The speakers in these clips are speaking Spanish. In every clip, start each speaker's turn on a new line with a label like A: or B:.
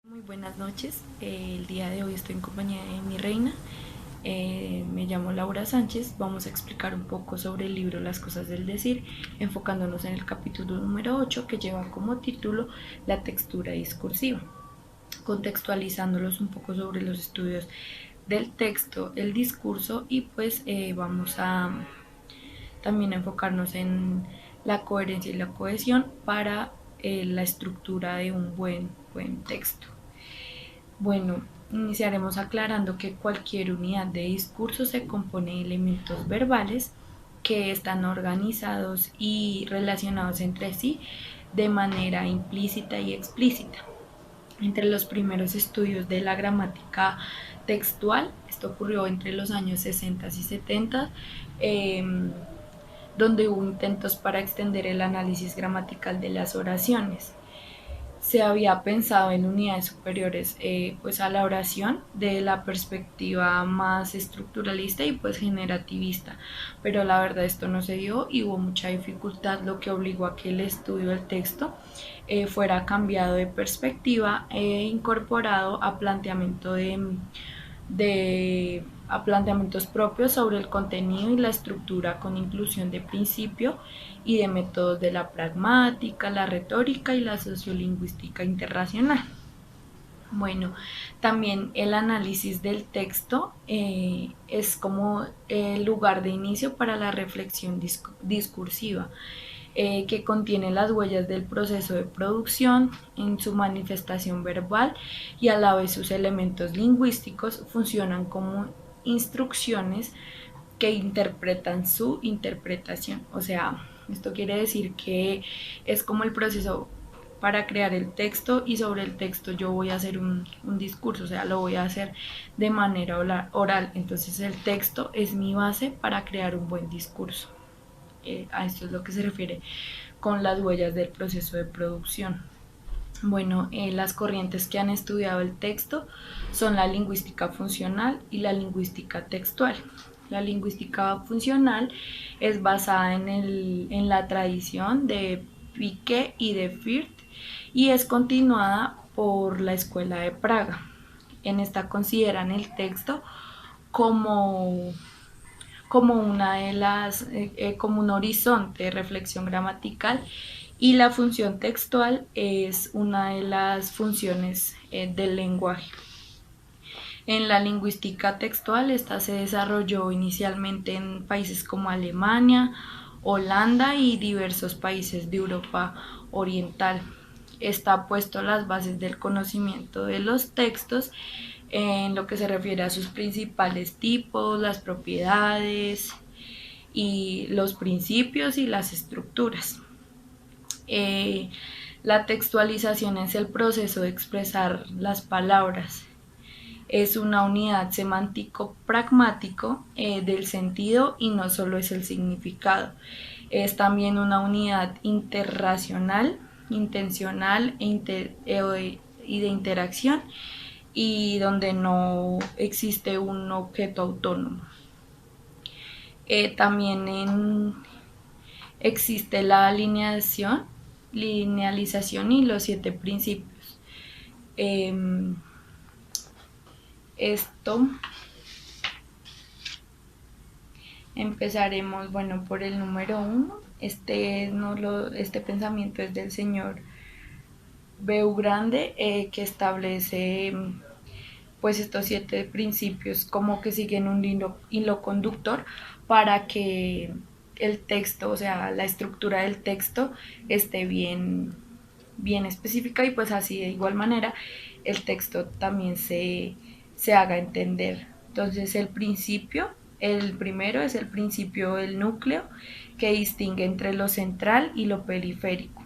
A: Muy buenas noches, el día de hoy estoy en compañía de mi reina, me llamo Laura Sánchez. Vamos a explicar un poco sobre el libro Las cosas del decir, enfocándonos en el capítulo número 8 que lleva como título La textura discursiva, contextualizándolos un poco sobre los estudios del texto, el discurso y pues vamos a también enfocarnos en la coherencia y la cohesión para la estructura de un buen texto. Bueno, iniciaremos aclarando que cualquier unidad de discurso se compone de elementos verbales que están organizados y relacionados entre sí de manera implícita y explícita. Entre los primeros estudios de la gramática textual, esto ocurrió entre los años 60 y 70, eh, donde hubo intentos para extender el análisis gramatical de las oraciones. Se había pensado en unidades superiores pues a la oración de la perspectiva más estructuralista y pues generativista, pero la verdad esto no se dio y hubo mucha dificultad, lo que obligó a que el estudio del texto fuera cambiado de perspectiva e incorporado a a planteamientos propios sobre el contenido y la estructura, con inclusión de principio y de métodos de la pragmática, la retórica y la sociolingüística internacional. Bueno, también el análisis del texto es como el lugar de inicio para la reflexión discursiva, que contiene las huellas del proceso de producción en su manifestación verbal, y a la vez sus elementos lingüísticos funcionan como instrucciones que interpretan su interpretación. O sea, esto quiere decir que es como el proceso para crear el texto, y sobre el texto yo voy a hacer un discurso, o sea, lo voy a hacer de manera oral. Entonces el texto es mi base para crear un buen discurso. A esto es lo que se refiere con las huellas del proceso de producción. Bueno, las corrientes que han estudiado el texto son la lingüística funcional y la lingüística textual. La lingüística funcional es basada en la tradición de Piqué y de Firth y es continuada por la Escuela de Praga. En esta consideran el texto como como una de como un horizonte de reflexión gramatical, y la función textual es una de las funciones del lenguaje. En la lingüística textual, esta se desarrolló inicialmente en países como Alemania, Holanda y diversos países de Europa Oriental. Está puesto las bases del conocimiento de los textos en lo que se refiere a sus principales tipos, las propiedades y los principios y las estructuras. Eh, la textualización es el proceso de expresar las palabras. Es una unidad semántico-pragmático del sentido, y no solo es el significado. Es también una unidad interracional, intencional y de interacción, y donde no existe un objeto autónomo. También existe la linealización y los 7 principios. Eh, Esto empezaremos, bueno, por el número 1. Este pensamiento es del señor Beu Grande, que establece pues estos 7 principios como que siguen un hilo conductor para que el texto, o sea, la estructura del texto esté bien específica, y pues así de igual manera el texto también se haga entender. Entonces el primero es el principio del núcleo, que distingue entre lo central y lo periférico.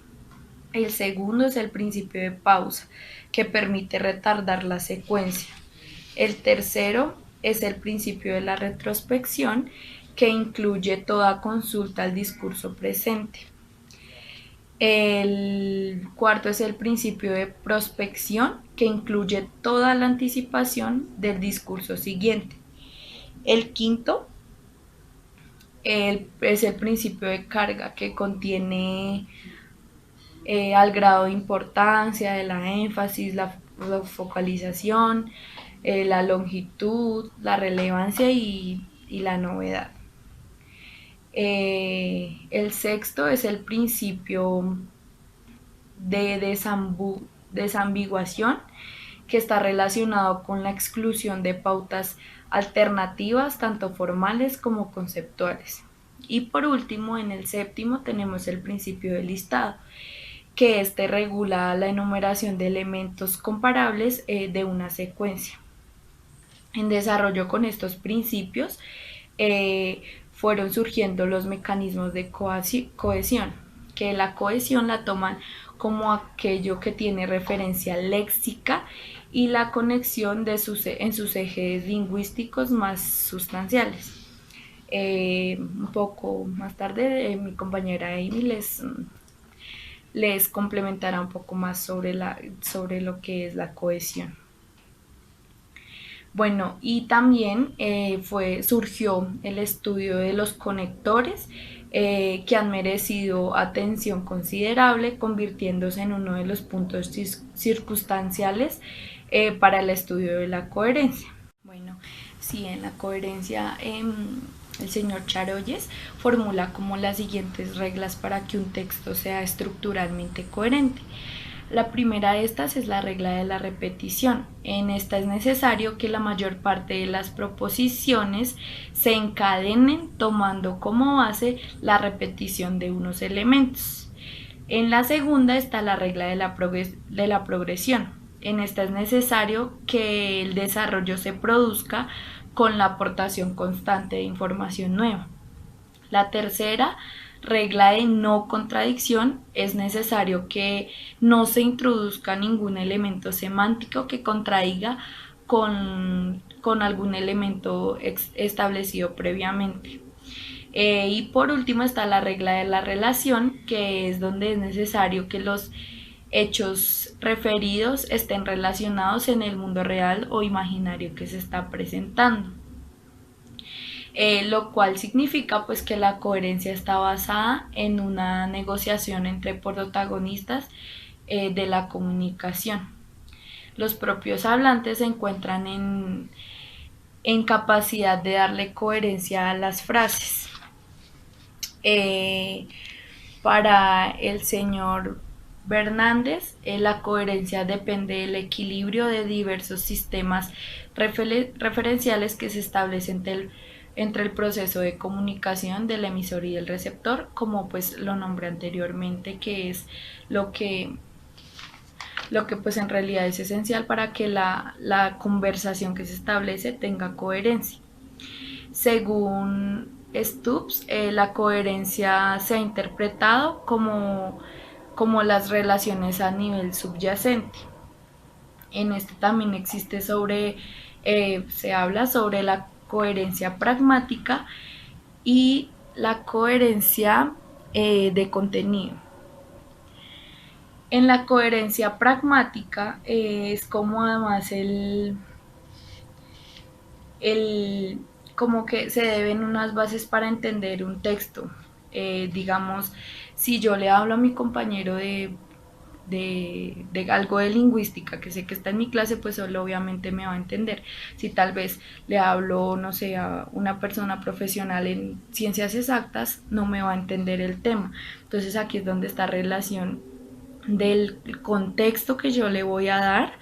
A: El segundo es el principio de pausa, que permite retardar la secuencia. El tercero es el principio de la retrospección, que incluye toda consulta al discurso presente. El cuarto es el principio de prospección, que incluye toda la anticipación del discurso siguiente. El quinto es el principio de carga, que contiene al grado de importancia, de la énfasis, la focalización, la longitud, la relevancia y la novedad. El sexto es el principio de desambiguación, que está relacionado con la exclusión de pautas alternativas, tanto formales como conceptuales. Y por último, en el séptimo tenemos el principio del listado, que este regula la enumeración de elementos comparables de una secuencia. En desarrollo con estos principios fueron surgiendo los mecanismos de cohesión, que la cohesión la toman como aquello que tiene referencia léxica y la conexión en sus ejes lingüísticos más sustanciales. Un poco más tarde mi compañera Amy les complementará un poco más sobre lo que es la cohesión. Bueno, y también surgió el estudio de los conectores, que han merecido atención considerable, convirtiéndose en uno de los puntos circunstanciales para el estudio de la coherencia. Bueno, sí, en la coherencia el señor Charolles formula como las siguientes reglas para que un texto sea estructuralmente coherente. La primera de estas es la regla de la repetición. En esta es necesario que la mayor parte de las proposiciones se encadenen tomando como base la repetición de unos elementos. En la segunda está la regla de la progresión. En esta es necesario que el desarrollo se produzca con la aportación constante de información nueva. La tercera regla de no contradicción, es necesario que no se introduzca ningún elemento semántico que contradiga con algún elemento establecido previamente. Y por último está la regla de la relación, que es donde es necesario que los hechos referidos estén relacionados en el mundo real o imaginario que se está presentando. Lo cual significa pues que la coherencia está basada en una negociación entre protagonistas de la comunicación. Los propios hablantes se encuentran en capacidad de darle coherencia a las frases. Para el señor Bernández, la coherencia depende del equilibrio de diversos sistemas referenciales que se establecen entre el proceso de comunicación del emisor y del receptor, como pues lo nombré anteriormente, que es lo que pues en realidad es esencial para que la conversación que se establece tenga coherencia. Según Stubbs, la coherencia se ha interpretado como las relaciones a nivel subyacente. En este también se habla sobre la coherencia pragmática y la coherencia de contenido. En la coherencia pragmática es como además como que se deben unas bases para entender un texto. Digamos, si yo le hablo a mi compañero de algo de lingüística que sé que está en mi clase, pues solo obviamente me va a entender. Si tal vez le hablo, no sé, a una persona profesional en ciencias exactas, no me va a entender el tema. Entonces aquí es donde está relación del contexto que yo le voy a dar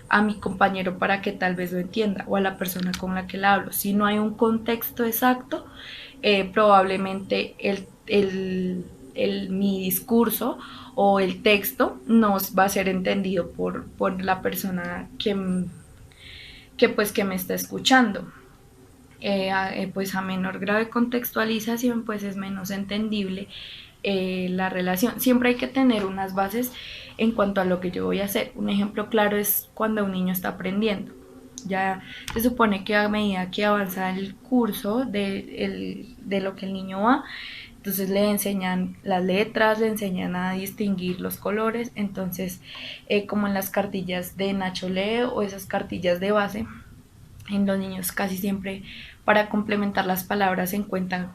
A: a mi compañero para que tal vez lo entienda, o a la persona con la que le hablo. Si no hay un contexto exacto, probablemente mi discurso o el texto no va a ser entendido por la persona que me está escuchando. Pues a menor grado de contextualización, pues es menos entendible la relación. Siempre hay que tener unas bases en cuanto a lo que yo voy a hacer. Un ejemplo claro es cuando un niño está aprendiendo. Ya se supone que a medida que avanza el curso de lo que el niño va, entonces le enseñan las letras, le enseñan a distinguir los colores. Entonces, como en las cartillas de Nacho Lee o esas cartillas de base, En los niños casi siempre para complementar las palabras encuentran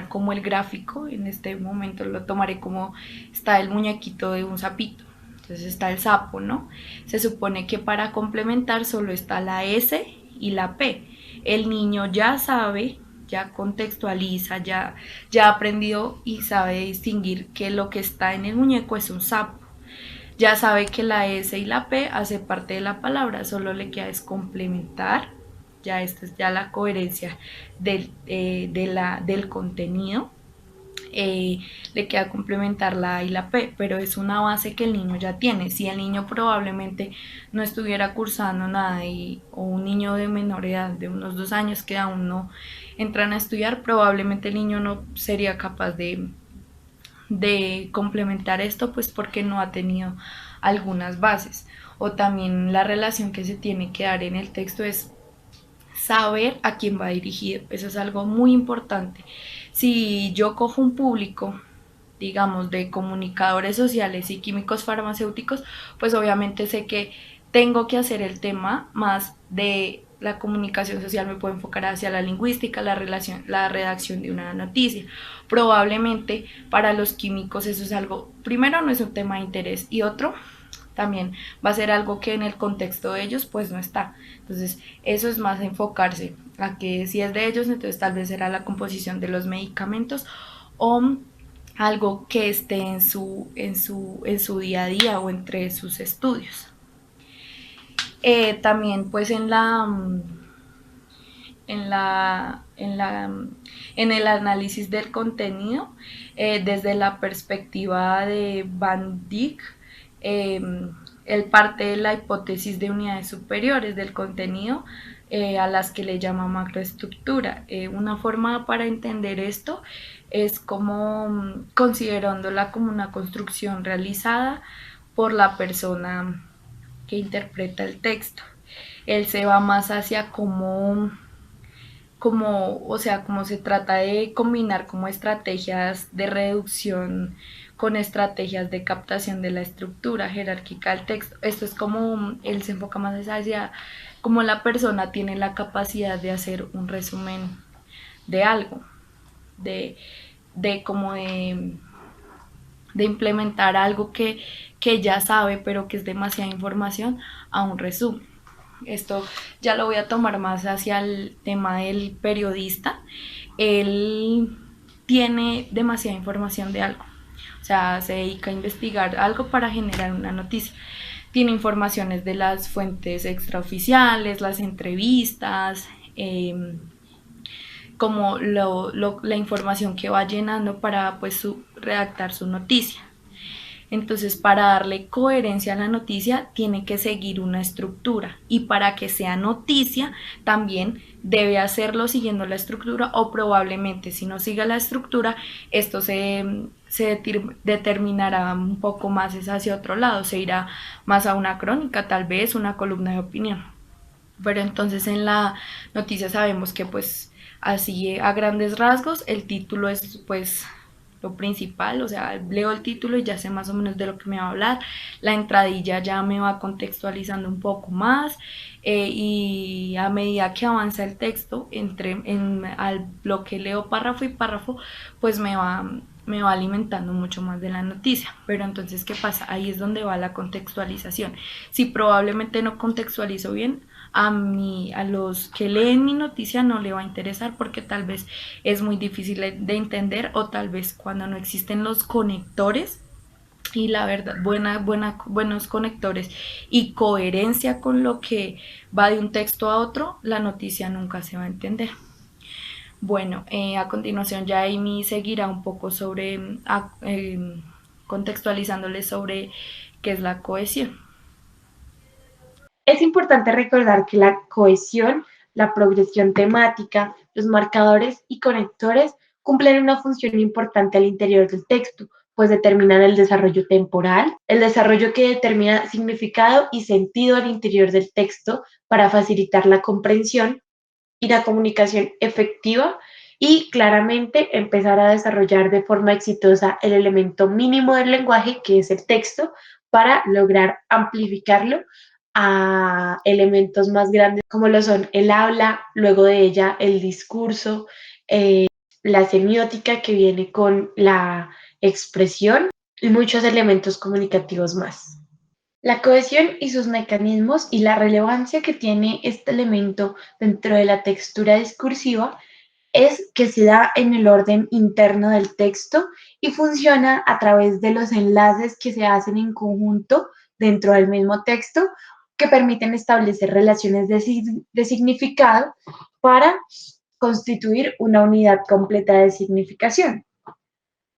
A: como el gráfico. En este momento lo tomaré como está el muñequito de un sapito. Entonces está el sapo, ¿no? Se supone que para complementar solo está la S y la P. El niño ya sabe, ya contextualiza, ya aprendió y sabe distinguir que lo que está en el muñeco es un sapo. Ya sabe que la S y la P hace parte de la palabra, solo le queda es complementar. Ya esta es ya la coherencia del contenido. Le queda complementar la A y la P, pero es una base que el niño ya tiene. Si el niño probablemente no estuviera cursando nada o un niño de menor edad, de unos 2 años que aún no entran a estudiar, probablemente el niño no sería capaz de complementar esto, pues porque no ha tenido algunas bases. O también la relación que se tiene que dar en el texto es saber a quién va dirigido. Eso es algo muy importante. Si yo cojo un público, digamos, de comunicadores sociales y químicos farmacéuticos, pues obviamente sé que tengo que hacer el tema más de la comunicación social, me puedo enfocar hacia la lingüística, la redacción de una noticia. Probablemente para los químicos eso es algo, primero no es un tema de interés y otro también va a ser algo que en el contexto de ellos pues no está. Entonces eso es más enfocarse a que si es de ellos, entonces tal vez será la composición de los medicamentos o algo que esté en su día a día o entre sus estudios. También pues en la, en la, en el análisis del contenido, desde la perspectiva de Van Dyck, eh, él parte de la hipótesis de unidades superiores del contenido, a las que le llama macroestructura. Una forma para entender esto es como considerándola como una construcción realizada por la persona que interpreta el texto. Él se va más hacia o sea, como se trata de combinar como estrategias de reducción con estrategias de captación de la estructura jerárquica del texto. Esto es como, él se enfoca más hacia cómo la persona tiene la capacidad de hacer un resumen de algo, de, de como de implementar algo que ya sabe, pero que es demasiada información, a un resumen. Esto ya lo voy a tomar más hacia el tema del periodista. Él tiene demasiada información de algo. O sea, se dedica a investigar algo para generar una noticia. Tiene informaciones de las fuentes extraoficiales, las entrevistas, como la información que va llenando para pues redactar su noticia. Entonces, para darle coherencia a la noticia, tiene que seguir una estructura. Y para que sea noticia, también debe hacerlo siguiendo la estructura o probablemente si no sigue la estructura, esto se determinará un poco más hacia otro lado. Se irá más a una crónica, tal vez una columna de opinión. Pero entonces en la noticia sabemos que pues así a grandes rasgos el título es pues lo principal, o sea, leo el título y ya sé más o menos de lo que me va a hablar, la entradilla ya me va contextualizando un poco más, y a medida que avanza el texto, al bloque leo párrafo y párrafo, pues me va alimentando mucho más de la noticia. Pero entonces, ¿qué pasa? Ahí es donde va la contextualización. Si probablemente no contextualizo bien, a los que leen mi noticia no le va a interesar porque tal vez es muy difícil de entender o tal vez cuando no existen los conectores y la verdad, buenos conectores y coherencia con lo que va de un texto a otro, la noticia nunca se va a entender. Bueno, a continuación ya Amy seguirá un poco contextualizándoles sobre qué es la cohesión.
B: Es importante recordar que la cohesión, la progresión temática, los marcadores y conectores cumplen una función importante al interior del texto, pues determinan el desarrollo temporal, el desarrollo que determina significado y sentido al interior del texto para facilitar la comprensión y la comunicación efectiva y claramente empezar a desarrollar de forma exitosa el elemento mínimo del lenguaje que es el texto para lograr amplificarlo a elementos más grandes como lo son el habla, luego de ella el discurso, la semiótica que viene con la expresión y muchos elementos comunicativos más. La cohesión y sus mecanismos y la relevancia que tiene este elemento dentro de la textura discursiva es que se da en el orden interno del texto y funciona a través de los enlaces que se hacen en conjunto dentro del mismo texto que permiten establecer relaciones de significado para constituir una unidad completa de significación.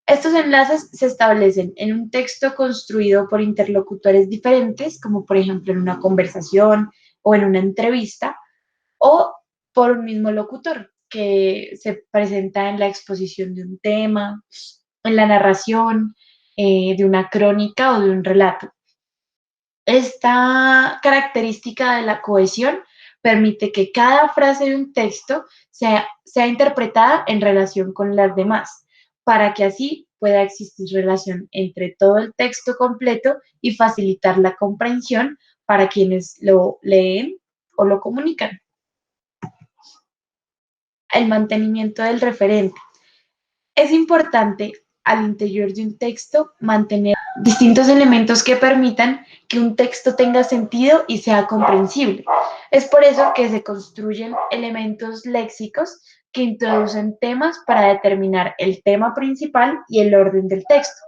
B: Estos enlaces se establecen en un texto construido por interlocutores diferentes, como por ejemplo en una conversación o en una entrevista, o por un mismo locutor que se presenta en la exposición de un tema, en la narración de una crónica o de un relato. Esta característica de la cohesión permite que cada frase de un texto sea interpretada en relación con las demás, para que así pueda existir relación entre todo el texto completo y facilitar la comprensión para quienes lo leen o lo comunican. El mantenimiento del referente. Es importante al interior de un texto mantener distintos elementos que permitan que un texto tenga sentido y sea comprensible. Es por eso que se construyen elementos léxicos que introducen temas para determinar el tema principal y el orden del texto.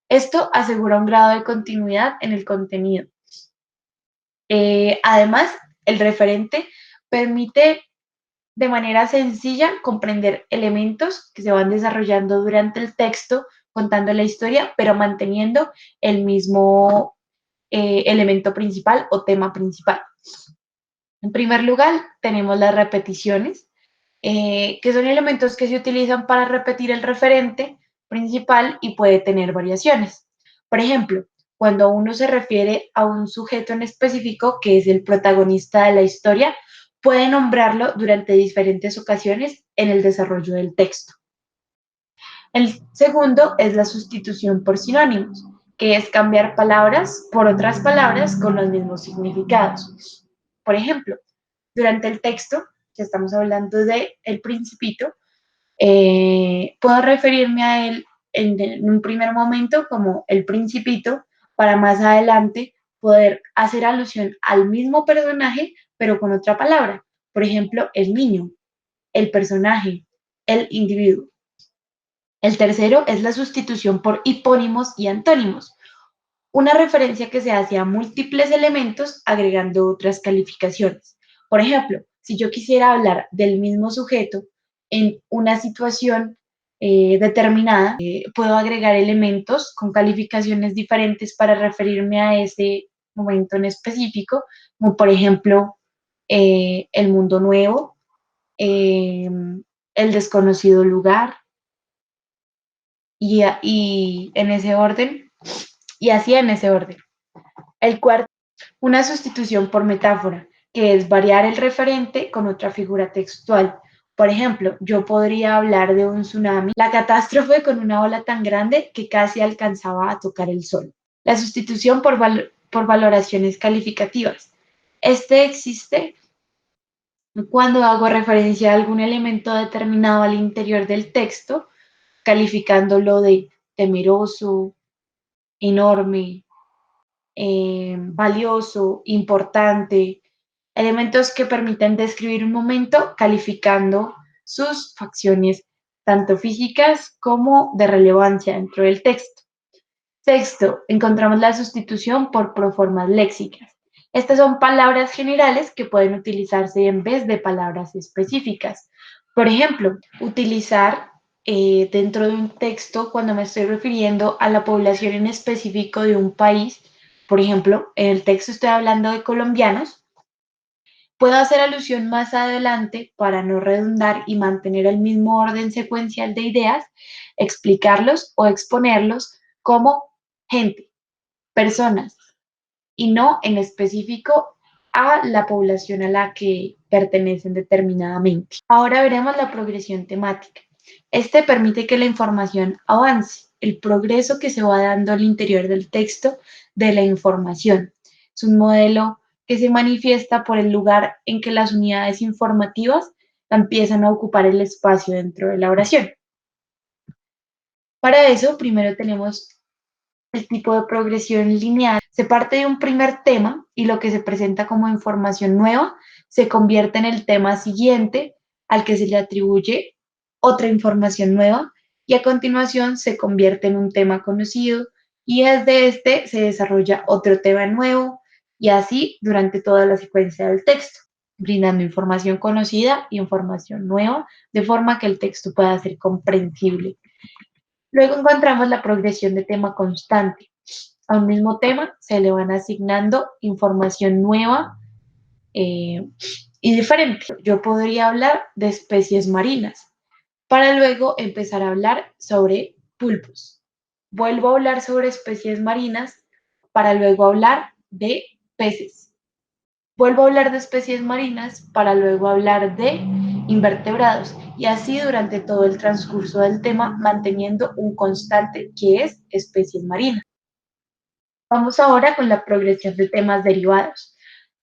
B: Esto asegura un grado de continuidad en el contenido. Además, el referente permite de manera sencilla comprender elementos que se van desarrollando durante el texto, contando la historia, pero manteniendo el mismo elemento principal o tema principal. En primer lugar, tenemos las repeticiones, que son elementos que se utilizan para repetir el referente principal y puede tener variaciones. Por ejemplo, cuando uno se refiere a un sujeto en específico que es el protagonista de la historia, puede nombrarlo durante diferentes ocasiones en el desarrollo del texto. El segundo es la sustitución por sinónimos, que es cambiar palabras por otras palabras con los mismos significados. Por ejemplo, durante el texto, que estamos hablando de El Principito, puedo referirme a él en un primer momento como El Principito, para más adelante poder hacer alusión al mismo personaje, pero con otra palabra. Por ejemplo, el niño, el personaje, el individuo. El tercero es la sustitución por hipónimos y antónimos, una referencia que se hace a múltiples elementos agregando otras calificaciones. Por ejemplo, si yo quisiera hablar del mismo sujeto en una situación determinada, puedo agregar elementos con calificaciones diferentes para referirme a ese momento en específico, como por ejemplo el mundo nuevo, el desconocido lugar, y en ese orden, y así en ese orden. El cuarto, una sustitución por metáfora, que es variar el referente con otra figura textual. Por ejemplo, yo podría hablar de un tsunami, la catástrofe con una ola tan grande que casi alcanzaba a tocar el sol. La sustitución por valoraciones calificativas. Este existe cuando hago referencia a algún elemento determinado al interior del texto, calificándolo de temeroso, enorme, valioso, importante, elementos que permiten describir un momento calificando sus facciones tanto físicas como de relevancia dentro del texto. Sexto, encontramos la sustitución por proformas léxicas. Estas son palabras generales que pueden utilizarse en vez de palabras específicas. Por ejemplo, utilizar dentro de un texto cuando me estoy refiriendo a la población en específico de un país. Por ejemplo, en el texto estoy hablando de colombianos. Puedo hacer alusión más adelante para no redundar y mantener el mismo orden secuencial de ideas, explicarlos o exponerlos como gente, personas, y no en específico a la población a la que pertenecen determinadamente. Ahora veremos la progresión temática. Este permite que la información avance, el progreso que se va dando al interior del texto de la información. Es un modelo que se manifiesta por el lugar en que las unidades informativas empiezan a ocupar el espacio dentro de la oración. Para eso, primero tenemos el tipo de progresión lineal. Se parte de un primer tema y lo que se presenta como información nueva se convierte en el tema siguiente al que se le atribuye otra información nueva y a continuación se convierte en un tema conocido y desde este se desarrolla otro tema nuevo y así durante toda la secuencia del texto, brindando información conocida y información nueva de forma que el texto pueda ser comprensible. Luego encontramos la progresión de tema constante. A un mismo tema se le van asignando información nueva y diferente. Yo podría hablar de especies marinas para luego empezar a hablar sobre pulpos. Vuelvo a hablar sobre especies marinas para luego hablar de peces. Vuelvo a hablar de especies marinas para luego hablar de invertebrados y así durante todo el transcurso del tema manteniendo un constante que es especies marinas. Vamos ahora con la progresión de temas derivados.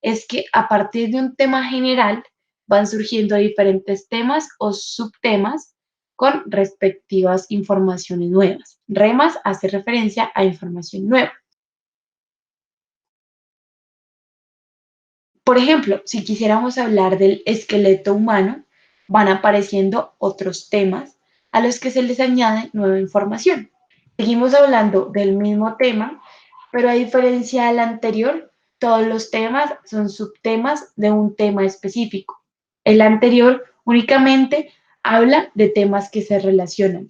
B: Es que a partir de un tema general van surgiendo diferentes temas o subtemas con respectivas informaciones nuevas. Remas hace referencia a información nueva. Por ejemplo, si quisiéramos hablar del esqueleto humano, van apareciendo otros temas a los que se les añade nueva información. Seguimos hablando del mismo tema, pero a diferencia del anterior, todos los temas son subtemas de un tema específico. El anterior únicamente habla de temas que se relacionan.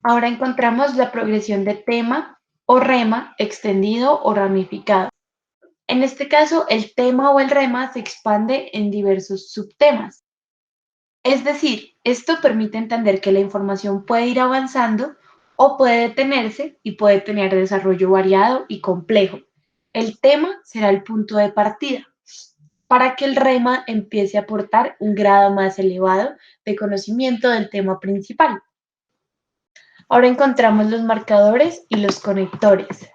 B: Ahora encontramos la progresión de tema o rema extendido o ramificado. En este caso, el tema o el rema se expande en diversos subtemas. Es decir, esto permite entender que la información puede ir avanzando o puede detenerse y puede tener desarrollo variado y complejo. El tema será el punto de partida para que el rema empiece a aportar un grado más elevado de conocimiento del tema principal. Ahora encontramos los marcadores y los conectores.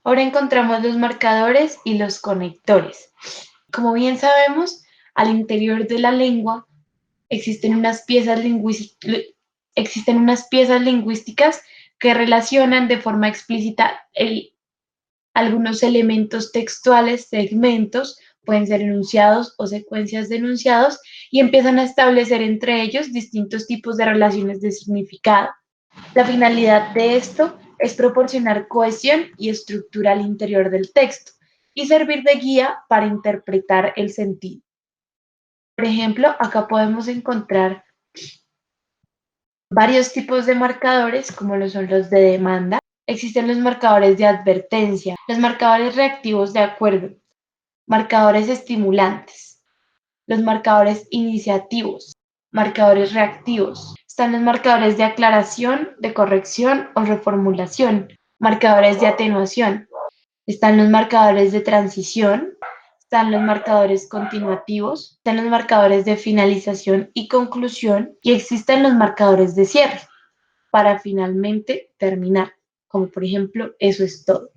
B: Ahora encontramos los marcadores y los conectores. Como bien sabemos, al interior de la lengua existen existen unas piezas lingüísticas que relacionan de forma explícita algunos elementos textuales, segmentos, pueden ser enunciados o secuencias de enunciados, y empiezan a establecer entre ellos distintos tipos de relaciones de significado. La finalidad de esto es proporcionar cohesión y estructura al interior del texto y servir de guía para interpretar el sentido. Por ejemplo, acá podemos encontrar varios tipos de marcadores, como lo son los de demanda. Existen los marcadores de advertencia, los marcadores reactivos de acuerdo, marcadores estimulantes, los marcadores iniciativos, marcadores reactivos. Están los marcadores de aclaración, de corrección o reformulación, marcadores de atenuación. Están los marcadores de transición, están los marcadores continuativos, están los marcadores de finalización y conclusión y existen los marcadores de cierre para finalmente terminar, como por ejemplo, eso es todo.